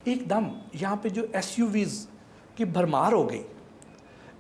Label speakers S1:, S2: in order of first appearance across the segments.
S1: एकदम यहाँ पे जो एसयूवीज़ की भरमार हो गई।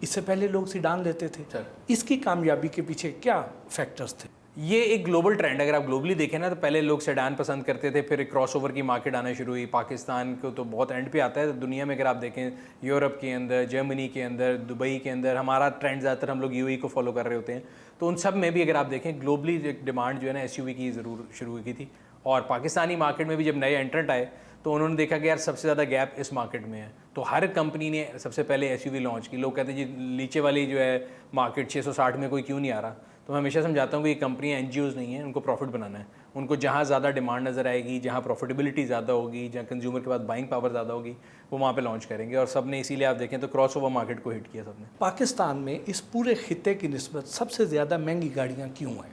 S1: इससे पहले लोग सीडान लेते थे
S2: सर,
S1: इसकी कामयाबी के पीछे क्या फैक्टर्स थे?
S2: ये एक ग्लोबल ट्रेंड है। अगर आप ग्लोबली देखें ना तो पहले लोग सेडान पसंद करते थे, फिर एक क्रॉसओवर की मार्केट आना शुरू हुई। पाकिस्तान को तो बहुत एंड पे आता है दुनिया में। अगर आप देखें यूरोप के अंदर, जर्मनी के अंदर, दुबई के अंदर, हमारा ट्रेंड ज़्यादातर हम लोग यूएई को फॉलो कर रहे होते हैं। तो उन सब में भी अगर आप देखें ग्लोबली एक डिमांड जो है ना एसयूवी की ज़रूर शुरू हुई थी। और पाकिस्तानी मार्केट में भी जब नए एंट्रेंट आए तो उन्होंने देखा कि यार सबसे ज़्यादा गैप इस मार्केट में है, तो हर कंपनी ने सबसे पहले एसयूवी लॉन्च की। लोग कहते हैं जी नीचे वाली जो है मार्केट 660 में कोई क्यों नहीं आ रहा। तो मैं हमेशा समझाता हूँ कि ये कंपनियाँ एनजीओज़ नहीं हैं, उनको प्रॉफिट बनाना है। उनको जहाँ ज़्यादा डिमांड नज़र आएगी, जहाँ प्रॉफिटेबिलिटी ज़्यादा होगी, जहाँ कंज्यूमर के पास बाइंग पावर ज़्यादा होगी, वो वहाँ पे लॉन्च करेंगे। और सब ने इसीलिए आप देखें तो क्रॉस ओवर मार्केट को हिट किया सबने।
S1: पाकिस्तान में इस पूरे खित्ते की निस्बत सबसे ज़्यादा महंगी गाड़ियाँ क्यों हैं?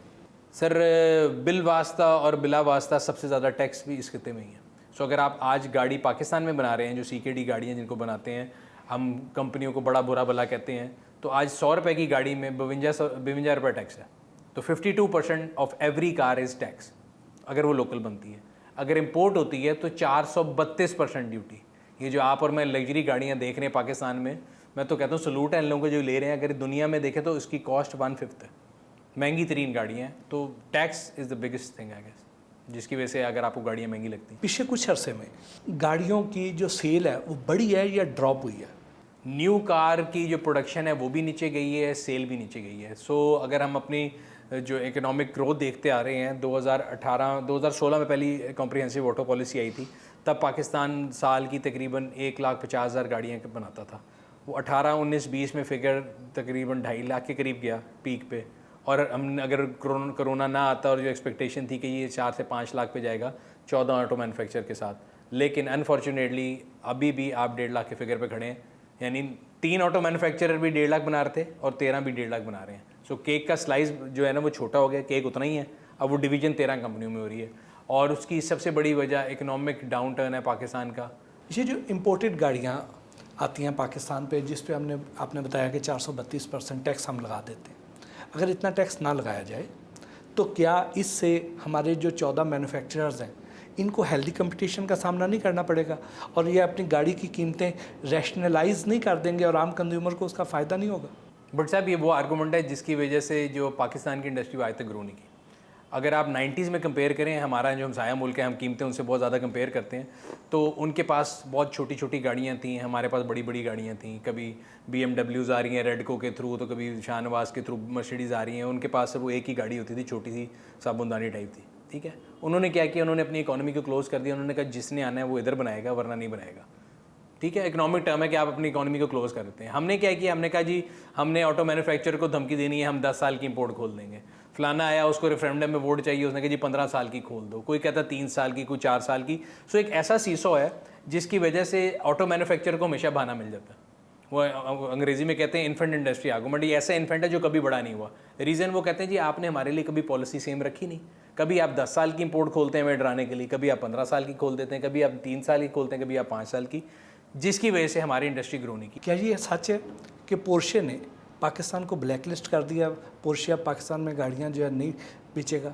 S2: सर, बिल वास्ता और बिला वास्ता सबसे ज़्यादा टैक्स भी इस खित्ते में ही है। सो अगर आप आज गाड़ी पाकिस्तान में बना रहे हैं, जो सीकेडी गाड़ियाँ जिनको बनाते हैं, हम कंपनियों को बड़ा बुरा भला कहते हैं, तो आज 100 रुपये की गाड़ी में 52 रुपये टैक्स है। तो 52% of every car is tax अगर वो लोकल बनती है। अगर इंपोर्ट होती है तो 432% ड्यूटी। ये जो आप और मैं लग्जरी गाड़ियाँ देख रहे हैं पाकिस्तान में, मैं तो कहता हूँ सलूट है इन लोगों को जो ले रहे हैं। अगर दुनिया में देखें तो इसकी कॉस्ट 1/5 है, महंगी तरीन गाड़ियाँ हैं। तो tax is the biggest thing I guess, जिसकी वजह से अगर आपको गाड़ियाँ महंगी लगती हैं।
S1: पिछले कुछ अरसे में गाड़ियों की जो सेल है वो बढ़ी है या ड्रॉप हुई है?
S2: न्यू कार की जो प्रोडक्शन है वो भी नीचे गई है, सेल भी नीचे गई है। सो अगर हम अपनी जो इकोनॉमिक ग्रोथ देखते आ रहे हैं, 2016 में पहली कॉम्प्रिहेंसिव ऑटो पॉलिसी आई थी, तब पाकिस्तान साल की तकरीबन 1,50,000 गाड़ियाँ बनाता था। वो 18, 19, 20 में फिगर तकरीबन 2.5 लाख के करीब गया पीक पे। और हम अगर कोरोना ना आता और जो एक्सपेक्टेशन थी कि ये 4 से 5 लाख पे जाएगा 14 ऑटो मैन्युफैक्चर के साथ, लेकिन अनफॉर्चुनेटली अभी भी आप 1.5 लाख के फिगर पे खड़े हैं। यानी 3 ऑटो मैन्युफैक्चरर भी 1.5 लाख बना रहे थे और 13 भी 1.5 लाख बना रहे हैं। सो केक का स्लाइस जो है ना वो छोटा हो गया, केक उतना ही है। अब वो डिवीज़न 13 कंपनियों में हो रही है और उसकी सबसे बड़ी वजह इकोनॉमिक डाउन टर्न है पाकिस्तान का।
S1: ये जो इम्पोर्टेड गाड़ियाँ आती हैं पाकिस्तान पे, जिस पे आपने बताया कि 432% टैक्स हम लगा देते हैं, अगर इतना टैक्स ना लगाया जाए तो क्या इससे हमारे जो 14 मैन्युफैक्चरर्स हैं इनको हेल्दी कंपटीशन का सामना नहीं करना पड़ेगा और ये अपनी गाड़ी की कीमतें रैशनलाइज नहीं कर देंगे और आम कंज्यूमर को उसका फ़ायदा नहीं होगा?
S2: बट साहब, ये वो आर्गूमेंट है जिसकी वजह से जो पाकिस्तान की इंडस्ट्री आज तक ग्रो नहीं की। अगर आप 90s में कंपेयर करें, हमारा जो हमसाया मुल्क है, हम कीमतें उनसे बहुत ज़्यादा कंपेयर करते हैं, तो उनके पास बहुत छोटी छोटी गाड़ियाँ थी, हमारे पास बड़ी बड़ी गाड़ियाँ थी। कभी BMWs आ रही हैं रेडको के थ्रू, तो कभी शाहनवाज के थ्रू मर्सिडीज़ आ रही हैं। उनके पास सिर्फ वो एक ही गाड़ी होती थी, छोटी सी साबुनदानी टाइप थी। ठीक है, उन्होंने क्या किया, उन्होंने अपनी इकोनॉमी को क्लोज़ कर दिया। उन्होंने कहा जिसने आना है वो इधर बनाएगा वरना नहीं बनाएगा। ठीक है, इकोनॉमिक टर्म है कि आप अपनी इकोनॉमी को क्लोज़ कर देते हैं। हमने क्या किया, हमने कहा जी हमने ऑटो मैन्युफैक्चरर को धमकी देनी है, हम 10 साल की इंपोर्ट खोल देंगे। फलाना आया, उसको रेफरेंडम में वोट चाहिए, उसने कहा जी 15 साल की खोल दो। कोई कहता 3 साल की, कोई 4 साल की। सो एक ऐसा सीसो है जिसकी वजह से ऑटो मैन्युफैक्चरर को हमेशा बहाना मिल जाता है। वो अंग्रेजी में कहते हैं इन्फेंट इंडस्ट्री आर्गूमेंट। ये ऐसा इन्फेंट है जो कभी बड़ा नहीं हुआ। रीज़न वो कहते हैं जी आपने हमारे लिए कभी पॉलिसी सेम रखी नहीं। कभी आप 10 साल की इंपोर्ट खोलते हैं हमें डराने के लिए, कभी आप 15 साल की खोल देते हैं, कभी आप 3 साल की खोलते हैं, कभी आप 5 साल की, जिसकी वजह से हमारी इंडस्ट्री ग्रो नहीं की।
S1: क्या ये सच है कि पोर्शे ने पाकिस्तान को ब्लैकलिस्ट कर दिया? पोर्शे अब पाकिस्तान में गाड़ियाँ जो है नहीं बेचेगा?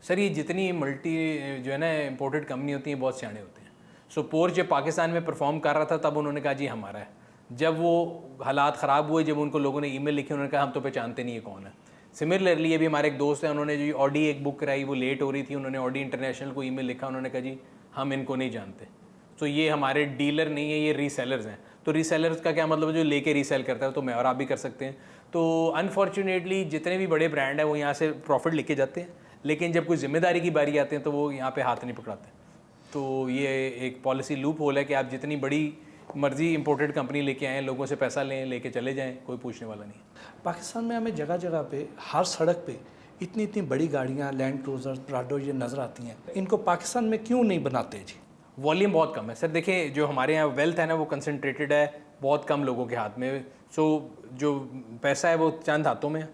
S2: सर, ये जितनी मल्टी जो है ना इंपोर्टेड कंपनी होती हैं बहुत सियाने होते हैं। सो पोर्श जब पाकिस्तान में परफॉर्म कर रहा था तब उन्होंने कहा जी हमारा है। जब वो हालात ख़राब हुए, जब उनको लोगों ने ईमेल लिखी, उन्होंने कहा हम तो पहचानते नहीं है कौन है। सिमिलरली ये भी हमारे एक दोस्त हैं, उन्होंने जो ऑडी एक बुक कराई वो लेट हो रही थी, उन्होंने ऑडी इंटरनेशनल को ईमेल लिखा, उन्होंने कहा जी हम इनको नहीं जानते। तो ये हमारे डीलर नहीं है, ये रीसेलर्स हैं। तो रीसेलर्स का क्या मतलब है, जो लेके रीसेल करता है, तो मैं और आप भी कर सकते हैं। तो अनफॉर्चुनेटली जितने भी बड़े ब्रांड हैं वो यहाँ से प्रॉफिट लेके जाते हैं, लेकिन जब कोई जिम्मेदारी की बारी आते हैं तो वो यहाँ पे हाथ नहीं पकड़ाते। तो ये एक पॉलिसी लूप होल है कि आप जितनी बड़ी मर्जी इंपोर्टेड कंपनी लेके आएँ, लोगों से पैसा लें, लेके चले जाएँ, कोई पूछने वाला नहीं।
S1: पाकिस्तान में हमें जगह जगह पे, हर सड़क पे इतनी इतनी बड़ी गाड़ियाँ, लैंड क्रूजर, प्राडो ये नज़र आती हैं। इनको पाकिस्तान में क्यों नहीं बनाते जी?
S2: वॉल्यूम बहुत कम है सर। देखिए जो हमारे यहाँ वेल्थ है ना वो कंसनट्रेटेड है बहुत कम लोगों के हाथ में। सो जो पैसा है वो चंद हाथों में है,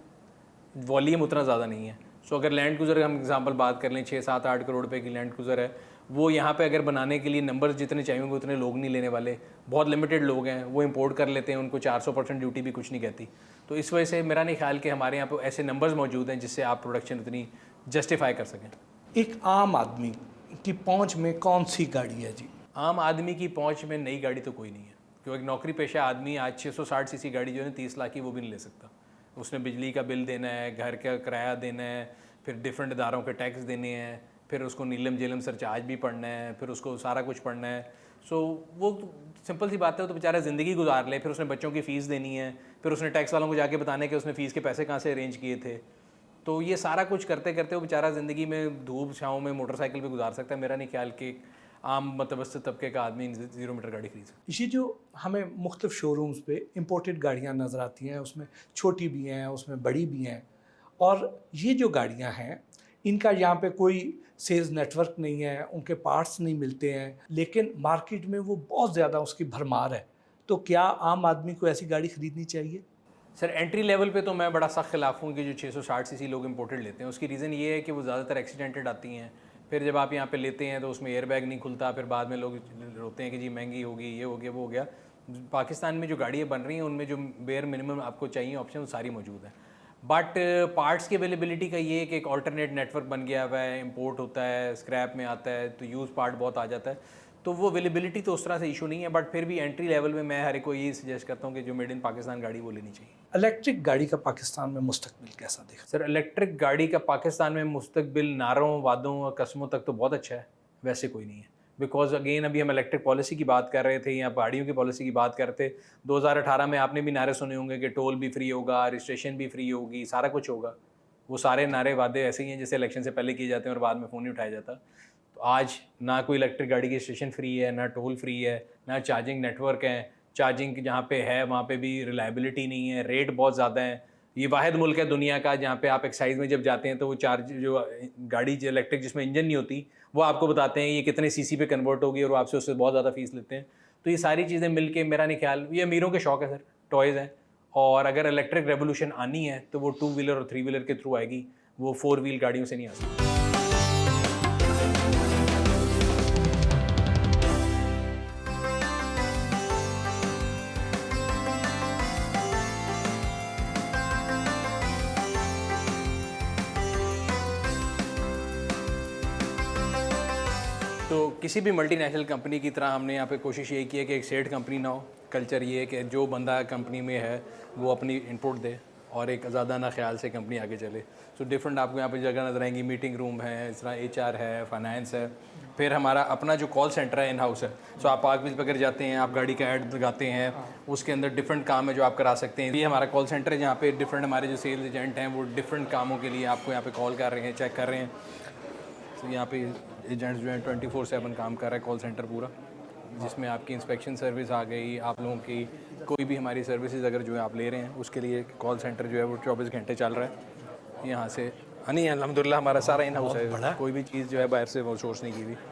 S2: वॉल्यूम उतना ज़्यादा नहीं है। सो अगर लैंड क्रूज़र हम एग्जांपल बात कर लें, 6-7-8 करोड़ रुपए की लैंड क्रूज़र है, वो यहाँ पे अगर बनाने के लिए नंबर्स जितने चाहिए होंगे उतने लोग नहीं लेने वाले। बहुत लिमिटेड लोग हैं, वो इंपोर्ट कर लेते हैं, उनको 400% ड्यूटी भी कुछ नहीं कहती। तो इस वजह से मेरा नहीं ख्याल कि हमारे यहाँ पे ऐसे नंबर्स मौजूद हैं जिससे आप प्रोडक्शन उतनी जस्टिफाई कर सकें।
S1: एक आम आदमी की पहुंच में कौन सी गाड़ी है जी?
S2: आम आदमी की पहुंच में नई गाड़ी तो कोई नहीं है, क्योंकि एक नौकरी पेशा आदमी आज 660 सीसी गाड़ी जो है 30 लाख की वो भी नहीं ले सकता। उसने बिजली का बिल देना है, घर का किराया देना है, फिर डिफरेंट इदारों के टैक्स देने हैं, फिर उसको नीलम जेलम सरचार्ज भी पढ़ना है, फिर उसको सारा कुछ पढ़ना है। सो वो सिंपल सी बात है, वो तो बेचारा ज़िंदगी गुजार ले, फिर उसने बच्चों की फ़ीस देनी है, फिर उसने टैक्स वालों को जाके बताना है कि उसने फ़ीस के पैसे कहाँ से अरेंज किए थे। तो ये सारा कुछ करते करते वो बेचारा ज़िंदगी में धूप छाँव में मोटरसाइकिल पे गुजार सकता है। मेरा नहीं ख्याल कि आम मतवसत तबके का आदमी 0 मीटर गाड़ी खरीद सकता है।
S1: ये जो हमें मुख्तलिफ शोरूम्स पे इम्पोर्टेड गाड़ियाँ नज़र आती हैं, उसमें छोटी भी हैं, उसमें बड़ी भी हैं, और ये जो गाड़ियाँ हैं इनका यहाँ पे कोई सेल्स नेटवर्क नहीं है, उनके पार्ट्स नहीं मिलते हैं, लेकिन मार्केट में वो बहुत ज़्यादा उसकी भरमार है। तो क्या आम आदमी को ऐसी गाड़ी ख़रीदनी चाहिए?
S2: सर एंट्री लेवल पे तो मैं बड़ा सख्त खिलाफ हूँ कि जो 660 सीसी लोग इंपोर्टेड लेते हैं। उसकी रीज़न ये है कि वो ज़्यादातर एक्सीडेंटेड आती हैं, फिर जब आप यहाँ पे लेते हैं तो उसमें एयरबैग नहीं खुलता, फिर बाद में लोग रोते हैं कि जी महंगी होगी, ये हो गया वो हो गया। पाकिस्तान में जो गाड़ियाँ बन रही हैं उनमें जो बेयर मिनिमम आपको चाहिए ऑप्शन वो सारी मौजूद है, बट पार्ट्स की अवेलेबिलिटी का ये है कि एक ऑल्टरनेट नेटवर्क बन गया हुआ है, इंपोर्ट होता है, स्क्रैप में आता है, तो यूज़ पार्ट बहुत आ जाता है, तो वो अवेलेबिलिटी तो उस तरह से इशू नहीं है। बट फिर भी एंट्री लेवल में मैं हर एक को यही सजेस्ट करता हूँ कि जो मेड इन पाकिस्तान गाड़ी वो लेनी चाहिए।
S1: इलेक्ट्रिक गाड़ी का पाकिस्तान में मुस्तकबिल कैसा देखा?
S2: सर इलेक्ट्रिक गाड़ी का पाकिस्तान में मुस्तकबिल नारों वादों और कस्मों तक तो बहुत अच्छा है, वैसे कोई नहीं है। बिकॉज अगेन अभी हम इलेक्ट्रिक पॉलिसी की बात कर रहे थे या गाड़ियों की पॉलिसी की बात कर रहे थे। 2018 में आपने भी नारे सुने होंगे कि टोल भी फ्री होगा, रजिस्ट्रेशन भी फ्री होगी, सारा कुछ होगा। वो सारे नारे वादे ऐसे ही हैं जैसे इलेक्शन से पहले किए जाते हैं और बाद में फ़ोन नहीं उठाया जाता। तो आज ना कोई इलेक्ट्रिक गाड़ी की रजिस्ट्रेशन फ्री है, ना टोल फ्री है, ना चार्जिंग नेटवर्क है। चार्जिंग जहाँ पे है वहाँ पे भी रिलायबिलिटी नहीं है, रेट बहुत ज़्यादा है। ये वाहिद मुल्क है दुनिया का जहाँ पे आप एक्साइज में जब जाते हैं तो वो चार्ज जो गाड़ी जो इलेक्ट्रिक जिसमें इंजन नहीं होती वो आपको बताते हैं ये कितने सीसी पे कन्वर्ट होगी और वो आपसे उससे बहुत ज़्यादा फीस लेते हैं। तो ये सारी चीज़ें मिल के मेरा नहीं ख्याल, ये अमीरों के शौक़ है सर, टॉयज़ हैं। और अगर इलेक्ट्रिक रेवोल्यूशन आनी है तो वो 2 व्हीलर और 3 व्हीलर के थ्रू आएगी, वो 4 व्हील गाड़ियों से नहीं आ सकती। तो किसी भी मल्टीनेशनल कंपनी की तरह हमने यहाँ पे कोशिश ये की है कि एक सेठ कंपनी ना हो। कल्चर ये है कि जो बंदा कंपनी में है वो अपनी इनपुट दे और एक आज़ादाना ख्याल से कंपनी आगे चले। सो डिफरेंट आपको यहाँ पे जगह नजर आएंगी, मीटिंग रूम है, इस तरह HR है, फाइनेंस है, फिर हमारा अपना जो कॉल सेंटर है इन हाउस है। सो आप पार्क बीच पकड़ जाते हैं, आप गाड़ी का ऐड लगाते हैं, उसके अंदर डिफरेंट काम है जो आप करा सकते हैं। ये हमारा कॉल सेंटर है जहाँ पे डिफरेंट हमारे जो सेल्स एजेंट हैं वो डिफरेंट कामों के लिए आपको यहाँ पे कॉल कर रहे हैं, चेक कर रहे हैं। तो यहाँ पे एजेंट्स जो हैं 24/7 काम कर रहा है कॉल सेंटर पूरा, जिसमें आपकी इंस्पेक्शन सर्विस आ गई, आप लोगों की कोई भी हमारी सर्विसेज अगर जो है आप ले रहे हैं उसके लिए कॉल सेंटर जो है वो 24 घंटे चल रहा है यहाँ से। नहीं अल्हम्दुलिल्लाह हमारा सारा इन हाउस है, कोई भी चीज़ जो है बाहर से वो सोर्स नहीं की हुई।